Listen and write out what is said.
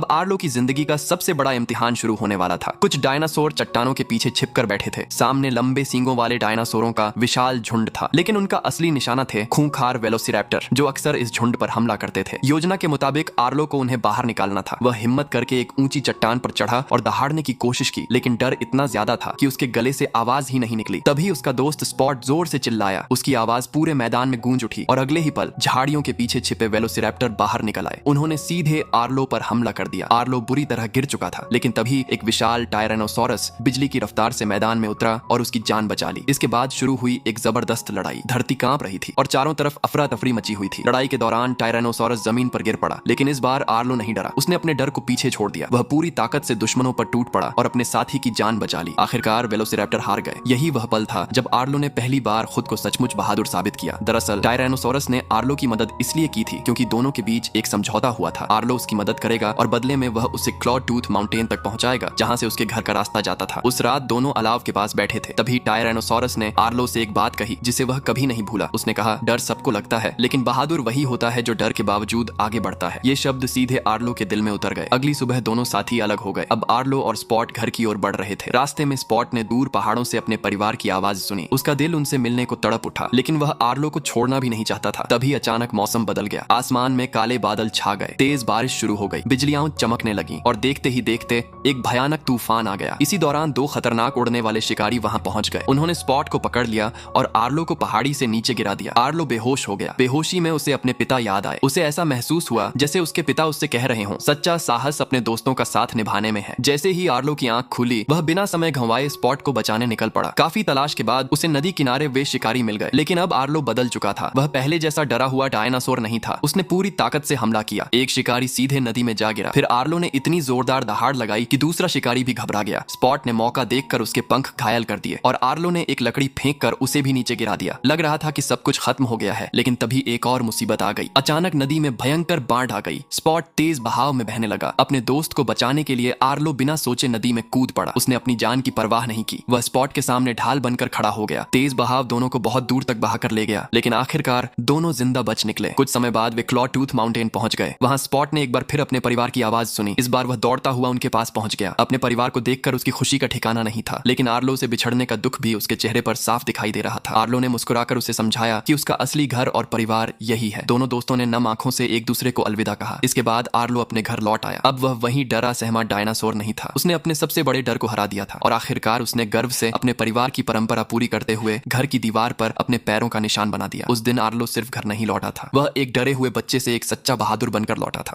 अब आर्लो की जिंदगी का सबसे बड़ा इम्तिहान शुरू होने वाला था। कुछ डायनासोर चट्टानों के पीछे छिपकर बैठे थे। सामने लंबे सींगों वाले डायनासोरों का विशाल झुंड था, लेकिन उनका असली निशाना थे खूंखार वेलोसिरैप्टर, जो अक्सर इस झुंड पर हमला करते थे। योजना के मुताबिक आर्लो को उन्हें बाहर निकालना था। वह हिम्मत करके एक ऊंची चट्टान पर चढ़ा और दहाड़ने की कोशिश की, लेकिन डर इतना ज्यादा था कि उसके गले से आवाज ही नहीं निकली। तभी उसका दोस्त स्पॉट जोर से चिल्लाया। उसकी आवाज पूरे मैदान में गूंज उठी और अगले ही पल झाड़ियों के पीछे छिपे वेलोसिरैप्टर बाहर निकल आए। उन्होंने सीधे आर्लो पर हमला कर दिया। आर्लो बुरी तरह गिर चुका था, लेकिन तभी एक विशाल टायरेनोसोरस बिजली की रफ्तार से मैदान में उतरा और उसकी जान बचा ली। इसके बाद शुरू हुई एक जबरदस्त लड़ाई। धरती कांप रही थी और चारों तरफ अफरा तफरी मची हुई थी। लड़ाई के दौरान टायरेनोसोरस जमीन पर गिर पड़ा, लेकिन इस बार आर्लो नहीं डरा। उसने अपने डर को पीछे छोड़ दिया। वह पूरी ताकत से दुश्मनों पर टूट पड़ा और अपने साथी की जान बचा ली। आखिरकार वेलोसिरैप्टर हार गए। यही वह पल था जब आर्लो ने पहली बार खुद को सचमुच बहादुर साबित किया। दरअसल टायरेनोसोरस ने आर्लो की मदद इसलिए की थी क्योंकि दोनों के बीच एक समझौता हुआ था। आर्लो उसकी मदद करेगा और बदले में वह उसे क्लॉ टूथ माउंटेन तक पहुंचाएगा, जहां से उसके घर का रास्ता जाता था। उस रात दोनों अलाव के पास बैठे थे। तभी टायरेनोसोरस ने आर्लो से एक बात कही जिसे वह कभी नहीं भूला। उसने कहा, डर सबको लगता है, लेकिन बहादुर वही होता है जो डर के बावजूद आगे बढ़ता है। ये शब्द सीधे आर्लो के दिल में उतर गए। अगली सुबह दोनों साथी अलग हो गए। अब आर्लो और स्पॉट घर की ओर बढ़ रहे थे। रास्ते में स्पॉट ने दूर पहाड़ों से अपने परिवार की आवाज सुनी। उसका दिल उनसे मिलने को तड़प उठा, लेकिन वह आर्लो को छोड़ना भी नहीं चाहता था। तभी अचानक मौसम बदल गया। आसमान में काले बादल छा गए। तेज बारिश शुरू हो गई। बिजलियां चमकने लगी और देखते ही देखते एक भयानक तूफान आ गया। इसी दौरान दो खतरनाक उड़ने वाले शिकारी वहां पहुंच गए। उन्होंने स्पॉट को पकड़ लिया और आर्लो को पहाड़ी से नीचे गिरा दिया। आर्लो बेहोश हो गया। बेहोशी में उसे अपने पिता याद आए। उसे ऐसा महसूस हुआ जैसे उसके पिता उससे कह रहे हों, सच्चा साहस अपने दोस्तों का साथ निभाने में है। जैसे ही आर्लो की आंख खुली, वह बिना समय गंवाए स्पॉट को बचाने निकल पड़ा। काफी तलाश के बाद उसे नदी किनारे वे शिकारी मिल गए, लेकिन अब आर्लो बदल चुका था। वह पहले जैसा डरा हुआ डायनासोर नहीं था। उसने पूरी ताकत से हमला किया। एक शिकारी सीधे नदी में जा गिरा। फिर आर्लो ने इतनी जोरदार दहाड़ लगाई कि दूसरा शिकारी भी घबरा गया। स्पॉट ने मौका देखकर उसके पंख घायल कर दिए और आर्लो ने एक लकड़ी फेंक कर उसे भी नीचे गिरा दिया। लग रहा था कि सब कुछ खत्म हो गया है, लेकिन तभी एक और मुसीबत आ गई। अचानक नदी में भयंकर बाढ़ आ गई। स्पॉट तेज बहाव में बहने लगा। अपने दोस्त को बचाने के लिए आर्लो बिना सोचे नदी में कूद पड़ा। उसने अपनी जान की परवाह नहीं की। वह स्पॉट के सामने ढाल बनकर खड़ा हो गया। तेज बहाव दोनों को बहुत दूर तक बहाकर ले गया, लेकिन आखिरकार दोनों जिंदा बच निकले। कुछ समय बाद वे क्लॉ टूथ माउंटेन पहुंच गए। वहां स्पॉट ने एक बार फिर अपने परिवार की आवाज सुनी। इस बार वह दौड़ता हुआ उनके पास पहुंच गया। अपने परिवार को देखकर उसकी खुशी का ठिकाना नहीं था, लेकिन आर्लो से बिछड़ने का दुख भी उसके चेहरे पर साफ दिखाई दे रहा था। आर्लो ने मुस्कुराकर उसे समझाया कि उसका असली घर और परिवार यही है। दोनों दोस्तों ने नम आंखों से एक दूसरे को अलविदा कहा। इसके बाद आर्लो अपने घर लौट आया। अब वह वही डरा सहमा डायनासोर नहीं था। उसने अपने सबसे बड़े डर को हरा दिया था और आखिरकार उसने गर्व से अपने परिवार की परंपरा पूरी करते हुए घर की दीवार पर अपने पैरों का निशान बना दिया। उस दिन आर्लो सिर्फ घर नहीं लौटा था, वह एक डरे हुए बच्चे से एक सच्चा बहादुर बनकर लौटा था।